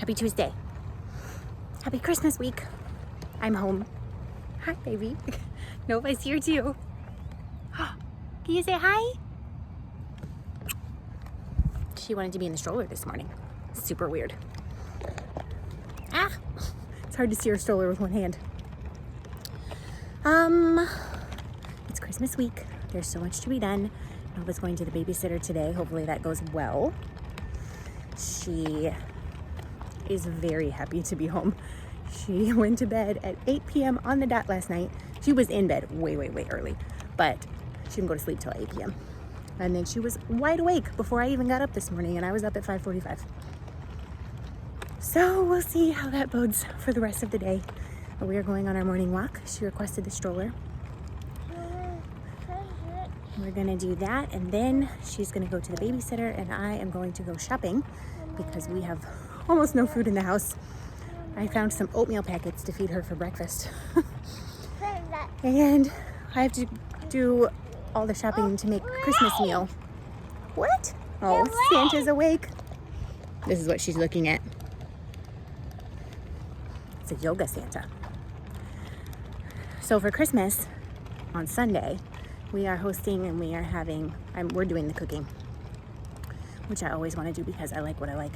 Happy Tuesday. Happy Christmas week. I'm home. Hi, baby. Nova's here too. Can you say hi? She wanted to be in the stroller this morning. Super weird. Ah! It's hard to steer a stroller with one hand. It's Christmas week. There's so much to be done. Nova's going to the babysitter today. Hopefully that goes well. She is very happy to be home. She went to bed at 8 p.m. on the dot last night. She was in bed way early, but she didn't go to sleep till 8 p.m. And then she was wide awake before I even got up this morning, and I was up at 5:45. So we'll see how that bodes for the rest of the day. But we are going on our morning walk. She requested the stroller. We're gonna do that, and then she's gonna go to the babysitter, and I am going to go shopping because we have almost no food in the house. I found some oatmeal packets to feed her for breakfast. And I have to do all the shopping to make Christmas meal. What? Oh, Santa's awake. This is what she's looking at. It's a yoga Santa. So for Christmas on Sunday, we are hosting and we are having, we're doing the cooking, which I always want to do because I like what I like.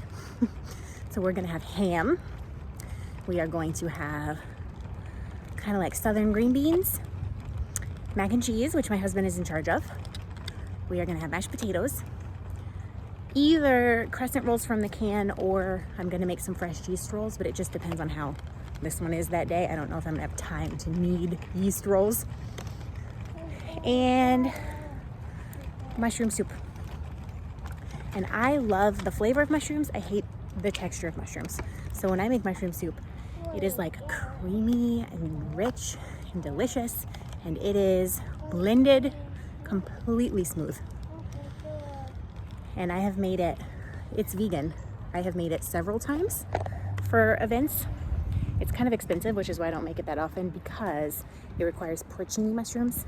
So we're gonna have ham. We are going to have kind of like southern green beans, mac and cheese, which my husband is in charge of. We are gonna have mashed potatoes, either crescent rolls from the can, or I'm gonna make some fresh yeast rolls, but it just depends on how this one is that day. I don't know if I'm gonna have time to knead yeast rolls. And mushroom soup. And I love the flavor of mushrooms. I hate the texture of mushrooms. So when I make mushroom soup, it is like creamy and rich and delicious, and it is blended completely smooth. And I have made it, it's vegan. I have made it several times for events. It's kind of expensive, which is why I don't make it that often, because it requires porcini mushrooms,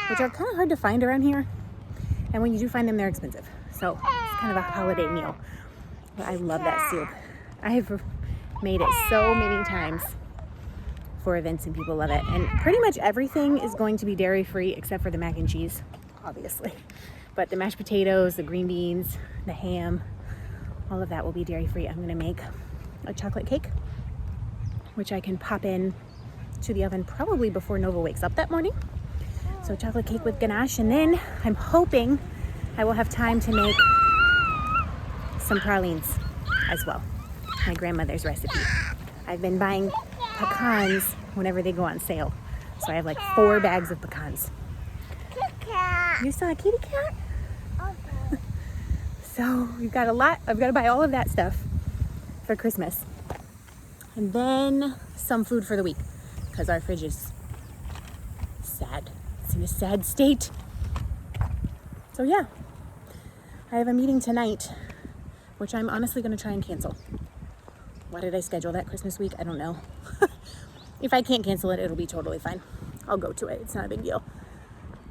which are kind of hard to find around here. And when you do find them, they're expensive. So it's kind of a holiday meal. But I love that soup. I've made it so many times for events and people love it. And pretty much everything is going to be dairy free except for the mac and cheese, obviously. But the mashed potatoes, the green beans, the ham, all of that will be dairy free. I'm gonna make a chocolate cake, which I can pop in to the oven probably before Nova wakes up that morning. So chocolate cake with ganache, and then I'm hoping I will have time to make some pralines as well. My grandmother's recipe. I've been buying pecans whenever they go on sale. So I have like 4 bags of pecans. You saw a kitty cat? So we've got a lot. I've got to buy all of that stuff for Christmas. And then some food for the week, because our fridge is sad. It's in a sad state. So yeah, I have a meeting tonight, which I'm honestly going to try and cancel. Why did I schedule that Christmas week? I don't know. If I can't cancel it, it'll be totally fine. I'll go to it. It's not a big deal.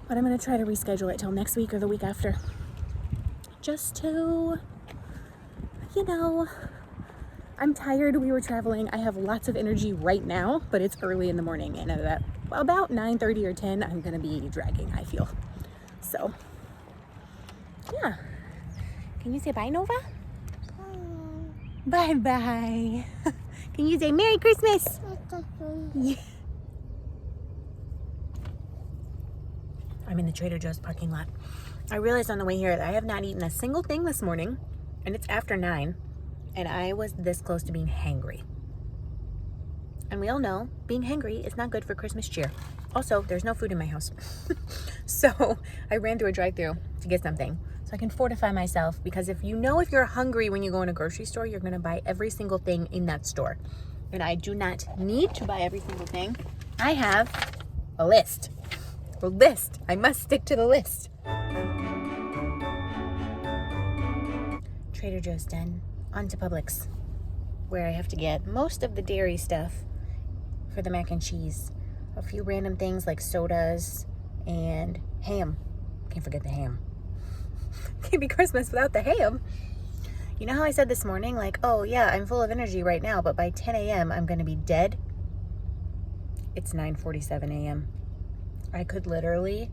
But I'm going to try to reschedule it till next week or the week after. Just to, you know, I'm tired. We were traveling. I have lots of energy right now, but it's early in the morning. And at about 9:30 or 10, I'm going to be dragging, I feel. So, yeah. Can you say bye, Nova? Bye-bye. Can you say Merry Christmas? Yeah. I'm in the Trader Joe's parking lot. I realized on the way here that I have not eaten a single thing this morning, and it's after 9, and I was this close to being hangry. And we all know being hangry is not good for Christmas cheer. Also, there's no food in my house. So I ran through a drive-thru to get something so I can fortify myself, because if you're hungry when you go in a grocery store, you're going to buy every single thing in that store. And I do not need to buy every single thing. I have a list. I must stick to the list. Trader Joe's done. On to Publix, where I have to get most of the dairy stuff for the mac and cheese. A few random things like sodas and ham. Can't forget the ham. Can't be Christmas without the ham. You know how I said this morning, like, oh yeah, I'm full of energy right now, but by 10 a.m. I'm going to be dead? It's 9:47 a.m. I could literally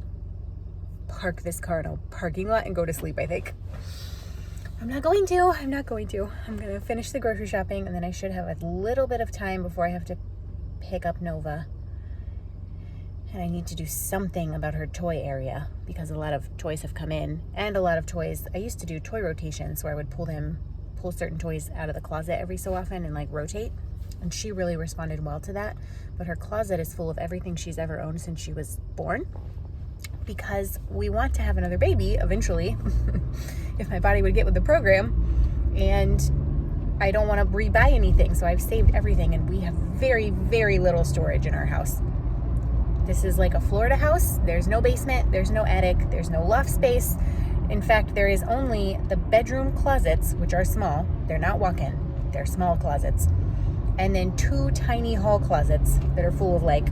park this car in a parking lot and go to sleep, I think. I'm not going to. I'm going to finish the grocery shopping, and then I should have a little bit of time before I have to pick up Nova. And I need to do something about her toy area because a lot of toys have come in, and a lot of toys. I used to do toy rotations where I would pull certain toys out of the closet every so often and like rotate. And she really responded well to that. But her closet is full of everything she's ever owned since she was born, because we want to have another baby eventually, if my body would get with the program. And I don't want to rebuy anything, so I've saved everything, and we have very, very little storage in our house. This is like a Florida house. There's no basement, there's no attic, there's no loft space. In fact, there is only the bedroom closets, which are small. They're not walk-in, they're small closets. And then 2 tiny hall closets that are full of like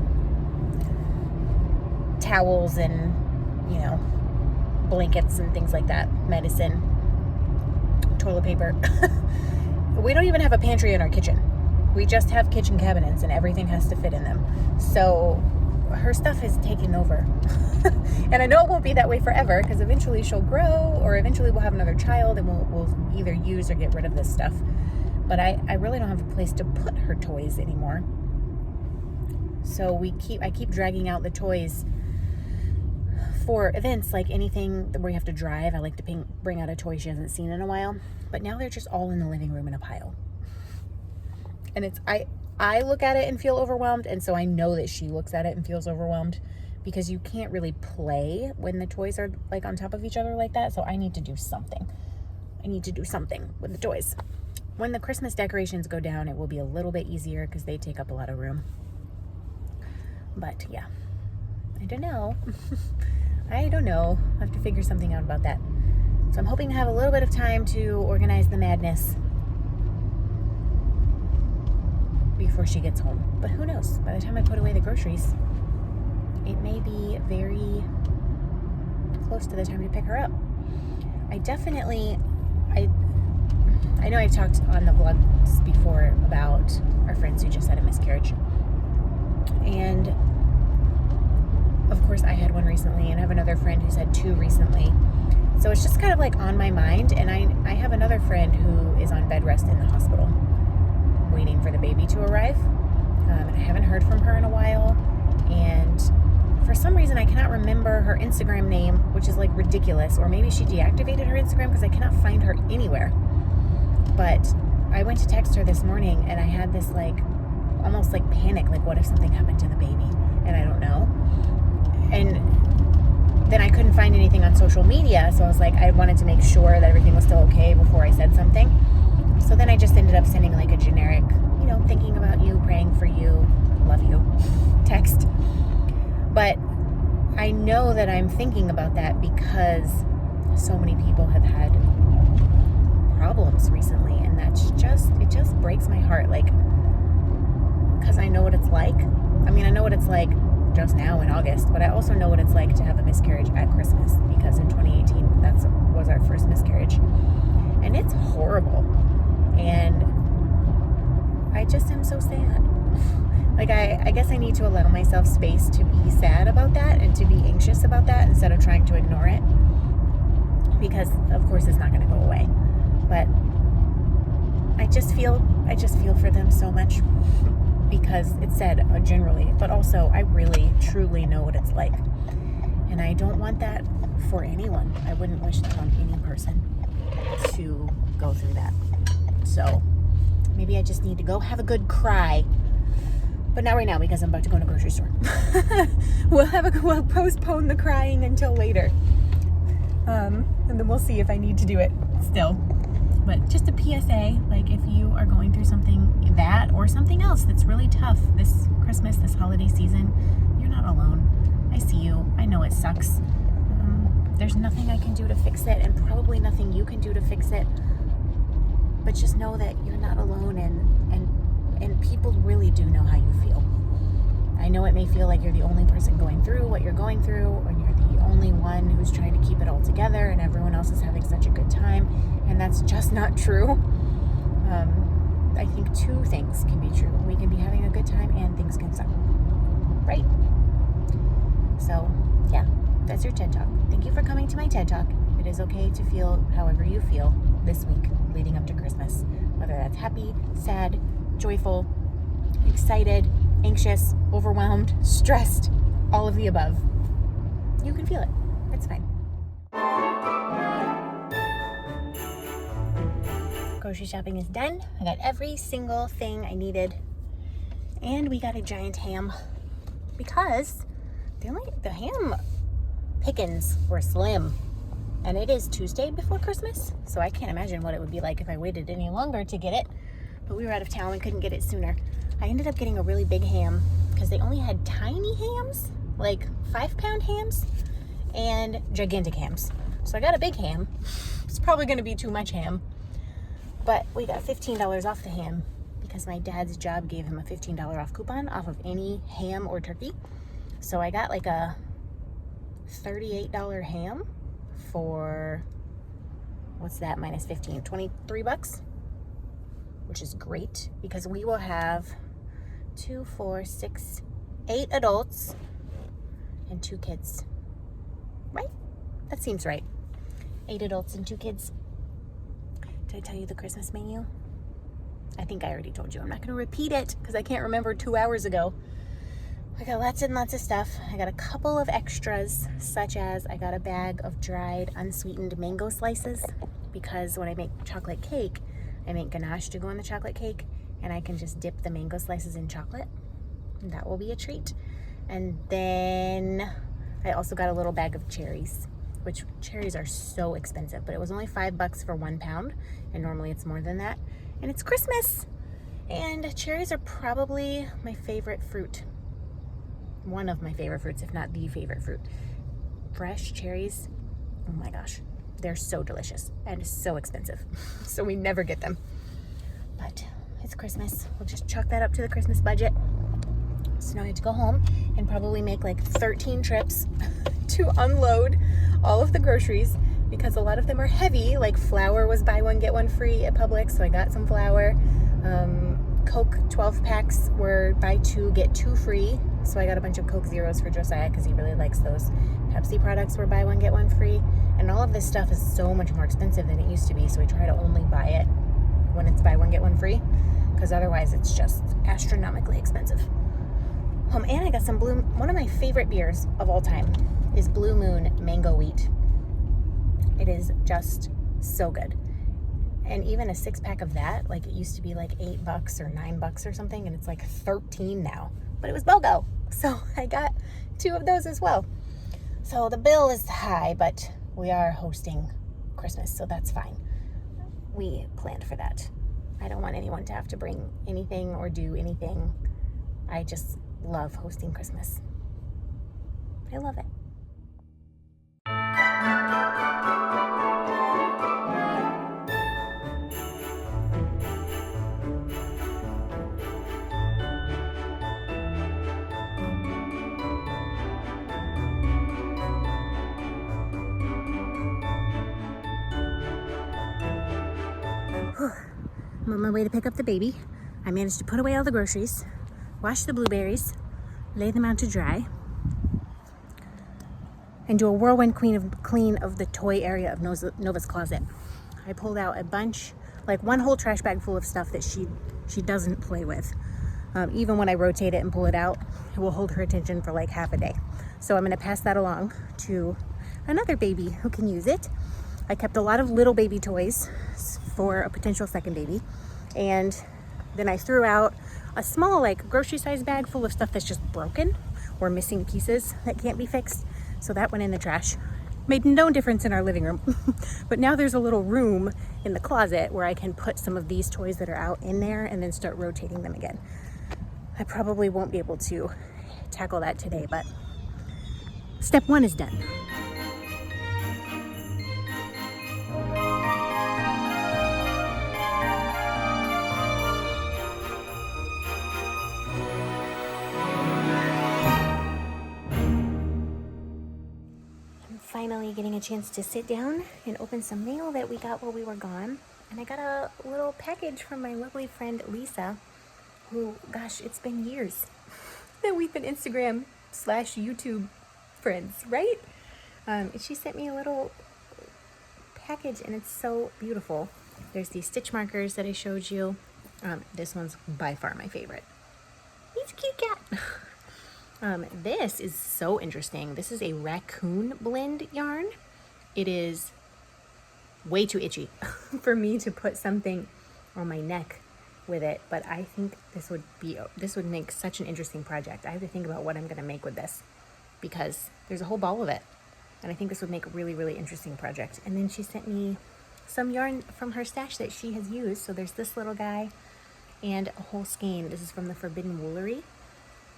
towels and, you know, blankets and things like that, medicine, toilet paper. We don't even have a pantry in our kitchen. We just have kitchen cabinets, and everything has to fit in them. So her stuff is taken over. And I know it won't be that way forever, because eventually she'll grow, or eventually we'll have another child, and we'll either use or get rid of this stuff. But I really don't have a place to put her toys anymore. So I keep dragging out the toys for events, like anything where you have to drive. I like to bring out a toy she hasn't seen in a while. But now they're just all in the living room in a pile. And I look at it and feel overwhelmed, and so I know that she looks at it and feels overwhelmed, because you can't really play when the toys are like on top of each other like that. So I need to do something. With the toys. When the Christmas decorations go down, it will be a little bit easier because they take up a lot of room. But yeah, I don't know. I'll have to figure something out about that. So I'm hoping to have a little bit of time to organize the madness before she gets home. But who knows? By the time I put away the groceries, it may be very close to the time to pick her up. I know I've talked on the vlogs before about our friends who just had a miscarriage. And of course I had one recently, and I have another friend who's had 2 recently. So it's just kind of like on my mind. And I have another friend who is on bed rest in the hospital waiting for the baby to arrive. And I haven't heard from her in a while. And for some reason I cannot remember her Instagram name, which is like ridiculous. Or maybe she deactivated her Instagram because I cannot find her anywhere. But I went to text her this morning, and I had this like almost like panic, like what if something happened to the baby and I don't know. And then I couldn't find anything on social media, so I was like, I wanted to make sure that everything was still okay before I said something. So then I just ended up sending like a generic, you know, thinking about you, praying for you, love you text. But I know that I'm thinking about that because so many people have had problems recently, and it just breaks my heart, like, because I know what it's like. I mean, I know what it's like just now in August, but I also know what it's like to have a miscarriage at Christmas, because in 2018 that was our first miscarriage, and it's horrible, and I just am so sad. Like, I guess I need to allow myself space to be sad about that and to be anxious about that instead of trying to ignore it, because of course it's not going to go away. But I just feel for them so much, because it's sad generally, but also I really truly know what it's like, and I don't want that for anyone. I wouldn't wish that on any person to go through that. So maybe I just need to go have a good cry, but not right now because I'm about to go to the grocery store. We'll postpone the crying until later, and then we'll see if I need to do it still. But just a PSA, like, if you are going through something, that or something else that's really tough this Christmas, this holiday season, you're not alone. I see you. I know it sucks. There's nothing I can do to fix it, and probably nothing you can do to fix it. But just know that you're not alone, and people really do know how you feel. I know it may feel like you're the only person going through what you're going through, or you're the only one who's trying to keep it all together and everyone else is having such a good time, and that's just not true. I think two things can be true. We can be having a good time and things can suck, right? So yeah, that's your TED Talk. Thank you for coming to my TED Talk. It is okay to feel however you feel this week leading up to Christmas, whether that's happy, sad, joyful, excited, anxious, overwhelmed, stressed, all of the above. You can feel it. It's fine. Grocery shopping is done. I got every single thing I needed. And we got a giant ham because the ham pickings were slim. And it is Tuesday before Christmas, so I can't imagine what it would be like if I waited any longer to get it. But we were out of town and couldn't get it sooner. I ended up getting a really big ham because they only had tiny hams, like 5-pound hams, and gigantic hams. So I got a big ham. It's probably going to be too much ham. But we got $15 off the ham because my dad's job gave him a $15 off coupon off of any ham or turkey. So I got like a $38 ham for, what's that, minus 15, 23 bucks, which is great because we will have 2, 4, 6, 8 adults and 2 kids, right? That seems right. 8 adults and 2 kids. Did I tell you the Christmas menu? I think I already told you. I'm not going to repeat it because I can't remember 2 hours ago. I got lots and lots of stuff. I got a couple of extras, such as I got a bag of dried unsweetened mango slices because when I make chocolate cake, I make ganache to go on the chocolate cake, and I can just dip the mango slices in chocolate. And that will be a treat. And then I also got a little bag of cherries, which cherries are so expensive, but it was only $5 for 1 pound, and normally it's more than that. And it's Christmas, and cherries are probably my favorite fruit. One of my favorite fruits, if not the favorite fruit. Fresh cherries, oh my gosh, they're so delicious and so expensive. So we never get them. But it's Christmas. We'll just chalk that up to the Christmas budget. So now I have to go home and probably make like 13 trips to unload all of the groceries because a lot of them are heavy. Like flour was buy one, get one free at Publix, so I got some flour. Coke 12 packs were buy 2, get 2 free. So I got a bunch of Coke Zeros for Josiah because he really likes those. Pepsi products were buy one, get one free. And all of this stuff is so much more expensive than it used to be. So we try to only buy it when it's buy one, get one free, because otherwise it's just astronomically expensive. And I got some one of my favorite beers of all time is Blue Moon Mango Wheat. It is just so good. And even a 6-pack of that, like it used to be like $8 or $9 or something, and it's like 13 now. But it was BOGO, so I got 2 of those as well. So the bill is high, but we are hosting Christmas, so that's fine. We planned for that. I don't want anyone to have to bring anything or do anything. I just love hosting Christmas. I love it. I'm on my way to pick up the baby. I managed to put away all the groceries, wash the blueberries, lay them out to dry, and do a whirlwind clean of the toy area of Nova's closet. I pulled out a bunch, like one whole trash bag full of stuff that she doesn't play with. Even when I rotate it and pull it out, it will hold her attention for like half a day. So I'm gonna pass that along to another baby who can use it. I kept a lot of little baby toys for a potential second baby. And then I threw out a small, like grocery size bag full of stuff that's just broken or missing pieces that can't be fixed. So that went in the trash. Made no difference in our living room. But now there's a little room in the closet where I can put some of these toys that are out in there and then start rotating them again. I probably won't be able to tackle that today, but step 1 is done. finally getting a chance to sit down and open some mail that we got while we were gone. And I got a little package from my lovely friend Lisa, who, gosh, it's been years that we've been Instagram/YouTube friends, right? And she sent me a little package, and it's so beautiful. There's these stitch markers that I showed you. This one's by far my favorite. He's a cute cat. This is so interesting. This is a raccoon blend yarn. It is way too itchy for me to put something on my neck with it, but I think this would make such an interesting project. I have to think about what I'm going to make with this, because there's a whole ball of it, and I think this would make a really, really interesting project. And then she sent me some yarn from her stash that she has used. So there's this little guy and a whole skein. This is from the Forbidden Woolery,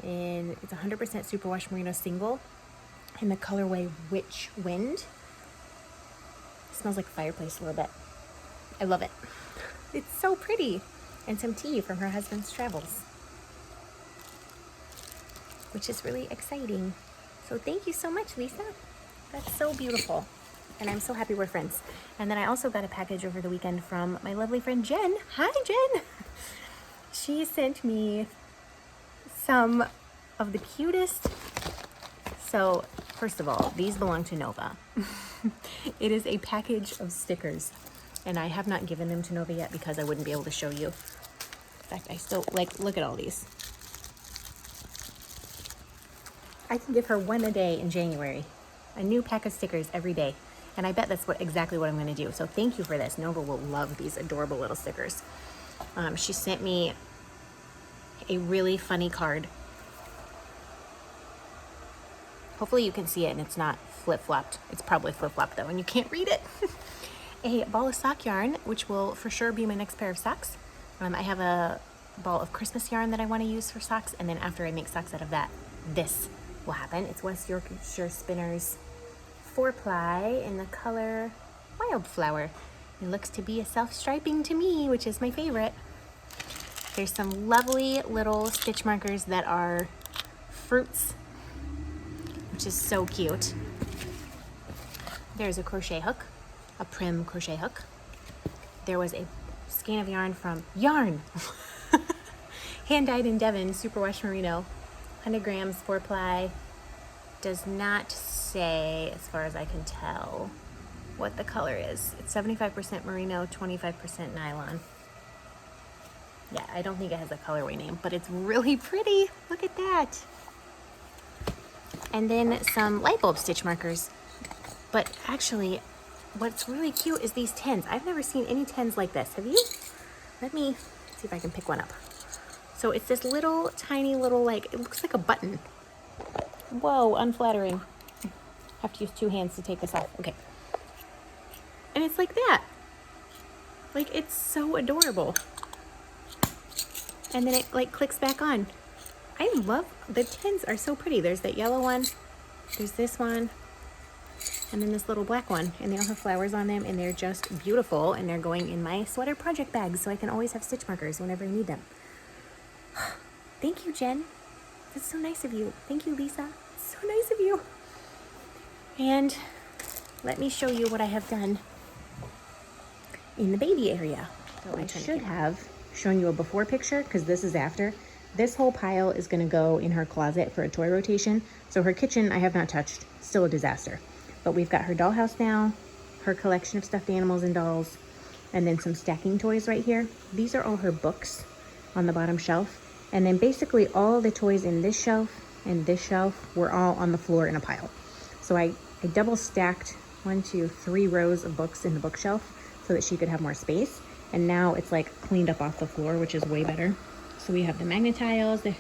and it's 100% superwash merino single in the colorway Witch Wind. It smells like fireplace a little bit. I love it. It's so pretty. And some tea from her husband's travels, which is really exciting. So thank you so much, Lisa. That's so beautiful. And I'm so happy we're friends. And then I also got a package over the weekend from my lovely friend Jen. Hi, Jen. She sent me some of the cutest. So first of all, these belong to Nova. It is a package of stickers, and I have not given them to Nova yet because I wouldn't be able to show you. In fact, I still, look at all these. I can give her one a day in January. A new pack of stickers every day. And I bet that's exactly what I'm going to do. So thank you for this. Nova will love these adorable little stickers. She sent me a really funny card. Hopefully you can see it and it's not flip-flopped. It's probably flip-flopped though, and you can't read it. A ball of sock yarn, which will for sure be my next pair of socks. I have a ball of Christmas yarn that I want to use for socks, and then after I make socks out of that, this will happen. It's West Yorkshire Spinners 4-ply in the color Wildflower. It looks to be a self-striping to me, which is my favorite. There's some lovely little stitch markers that are fruits, which is so cute. There's a crochet hook, a prim crochet hook. There was a skein of yarn from Yarn. Hand dyed in Devon, superwash merino, 100 grams, 4-ply. Does not say, as far as I can tell, what the color is. It's 75% merino, 25% nylon. Yeah, I don't think it has a colorway name, but it's really pretty. Look at that. And then some light bulb stitch markers. But actually, what's really cute is these tins. I've never seen any tins like this. Have you? Let me see if I can pick one up. So it's this little, tiny little, it looks like a button. Whoa, unflattering. Have to use 2 hands to take this off. Okay. And it's like that. It's so adorable. And then it, clicks back on. I love, the tins are so pretty. There's that yellow one. There's this one. And then this little black one, and they all have flowers on them, and they're just beautiful, and they're going in my sweater project bags, so I can always have stitch markers whenever I need them. Thank you, Jen. That's so nice of you. Thank you, Lisa. So nice of you. And let me show you what I have done in the baby area. So I should have shown you a before picture, because this is after. This whole pile is going to go in her closet for a toy rotation. So her kitchen I have not touched. Still a disaster. But we've got her dollhouse now, her collection of stuffed animals and dolls, and then some stacking toys right here. These are all her books on the bottom shelf. And then basically all the toys in this shelf and this shelf were all on the floor in a pile. So I double stacked 1, 2, 3 rows of books in the bookshelf so that she could have more space. And now it's cleaned up off the floor, which is way better. So we have the magnet tiles that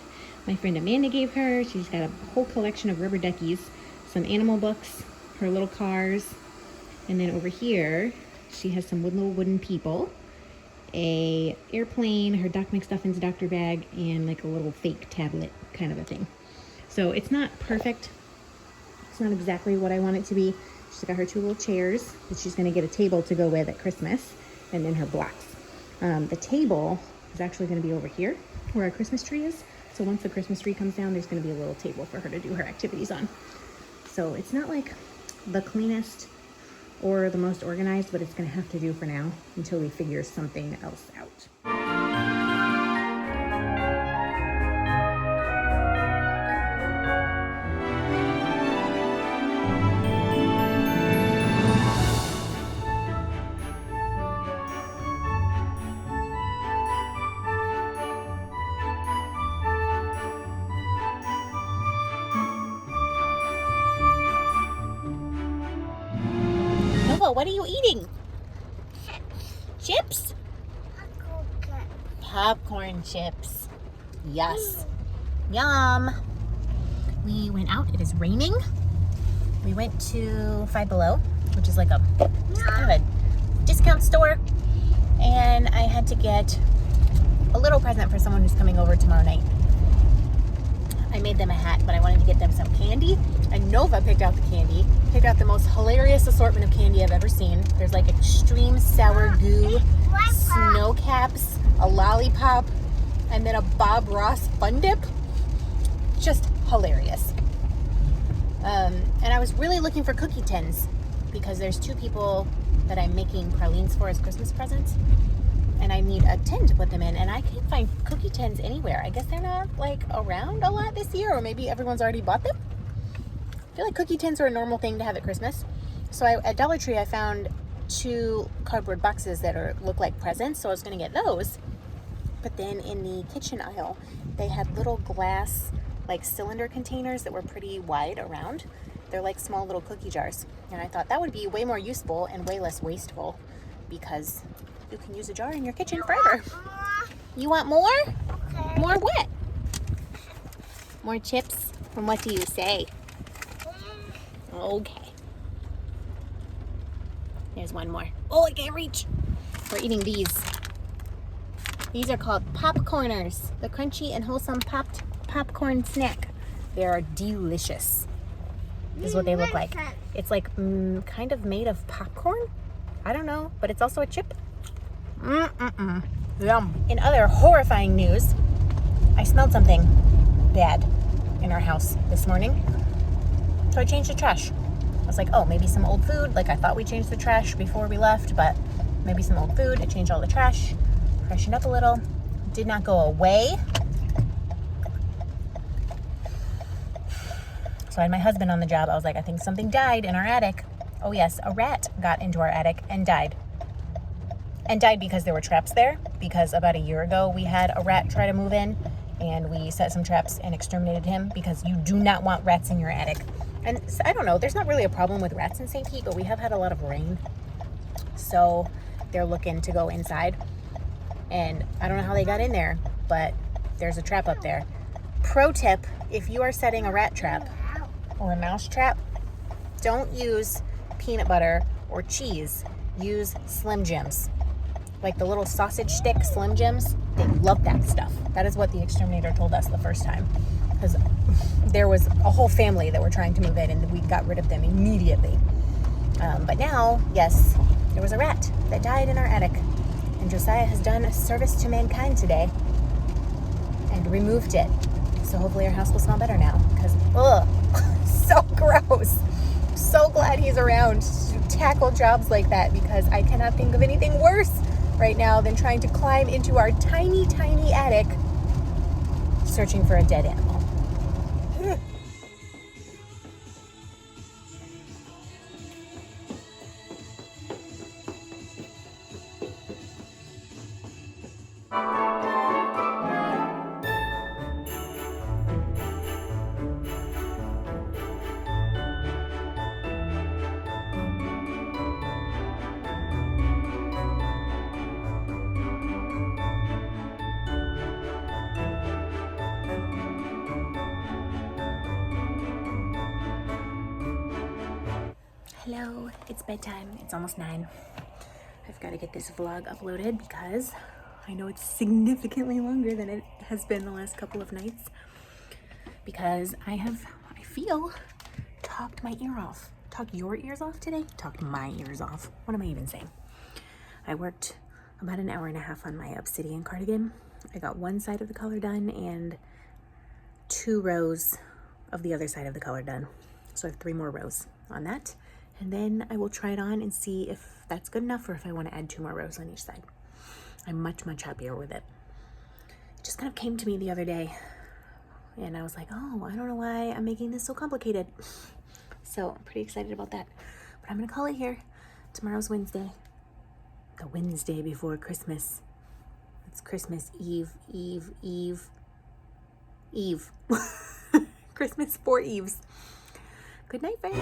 my friend Amanda gave her. She's got a whole collection of rubber duckies, some animal books, her little cars, and then over here she has some little wooden people, a airplane, her Doc McStuffins doctor bag, and a little fake tablet kind of a thing. So it's not perfect. It's not exactly what I want it to be. She's got her 2 little chairs that she's going to get a table to go with at Christmas, and then her blocks. The table is actually going to be over here where our Christmas tree is. So once the Christmas tree comes down, there's going to be a little table for her to do her activities on. So it's not the cleanest or the most organized, but it's gonna have to do for now until we figure something else out. What are you eating? Chips? Popcorn chips. Yes. Yum. We went out. It is raining. We went to Five Below, which is like a kind of a discount store. And I had to get a little present for someone who's coming over tomorrow night. I made them a hat, but I wanted to get them some candy. And Nova picked out the candy. Picked out the most hilarious assortment of candy I've ever seen. There's like extreme sour goo, snow caps, a lollipop, and then a Bob Ross Fun Dip. Just hilarious. And I was really looking for cookie tins because there's 2 people that I'm making pralines for as Christmas presents. And I need a tin to put them in, and I can't find cookie tins anywhere. I guess they're not like around a lot this year, or maybe everyone's already bought them. I feel like cookie tins are a normal thing to have at Christmas. So at Dollar Tree, I found 2 cardboard boxes that look like presents, so I was gonna get those. But then in the kitchen aisle, they had little glass like cylinder containers that were pretty wide around. They're like small little cookie jars. And I thought that would be way more useful and way less wasteful because you can use a jar in your kitchen forever. You want more? Okay. More what? More chips? And what do you say? Okay. There's one more. Oh, I can't reach. We're eating these. These are called popcorners. The crunchy and wholesome popcorn snack. They are delicious. This is what they look like. It's like kind of made of popcorn. I don't know, but it's also a chip. Yum. In other horrifying news, I smelled something bad in our house this morning. So I changed the trash. I was like, oh, maybe some old food. Like I thought we changed the trash before we left, but maybe some old food. I changed all the trash, freshened up a little. Did not go away. So I had my husband on the job. I was like, I think something died in our attic. Oh yes, a rat got into our attic and died. And died because there were traps there. Because about a year ago, we had a rat try to move in and we set some traps and exterminated him because you do not want rats in your attic. And I don't know, there's not really a problem with rats in St. Pete, but we have had a lot of rain. So they're looking to go inside. And I don't know how they got in there, but there's a trap up there. Pro tip, if you are setting a rat trap or a mouse trap, don't use peanut butter or cheese. Use Slim Jims. Like the little sausage stick Slim Jims. They love that stuff. That is what the exterminator told us the first time. Because there was a whole family that were trying to move in and we got rid of them immediately. But now, yes, there was a rat that died in our attic. And Josiah has done a service to mankind today and removed it. So hopefully our house will smell better now. Because, ugh, so gross. So glad he's around to tackle jobs like that because I cannot think of anything worse right now than trying to climb into our tiny, tiny attic searching for a dead animal. Hello, it's bedtime. It's almost 9. I've got to get this vlog uploaded because I know it's significantly longer than it has been the last couple of nights because I feel, talked my ear off. Talked your ears off today? Talked my ears off. What am I even saying? I worked about an hour and a half on my obsidian cardigan. I got one side of the collar done and 2 rows of the other side of the collar done. So I have 3 more rows on that. And then I will try it on and see if that's good enough or if I want to add 2 more rows on each side. I'm much, much happier with it. It just kind of came to me the other day and I was like, oh, I don't know why I'm making this so complicated. So I'm pretty excited about that. But I'm gonna call it here. Tomorrow's Wednesday. The Wednesday before Christmas. It's Christmas Eve. Christmas 4 Eves. Good night, friends.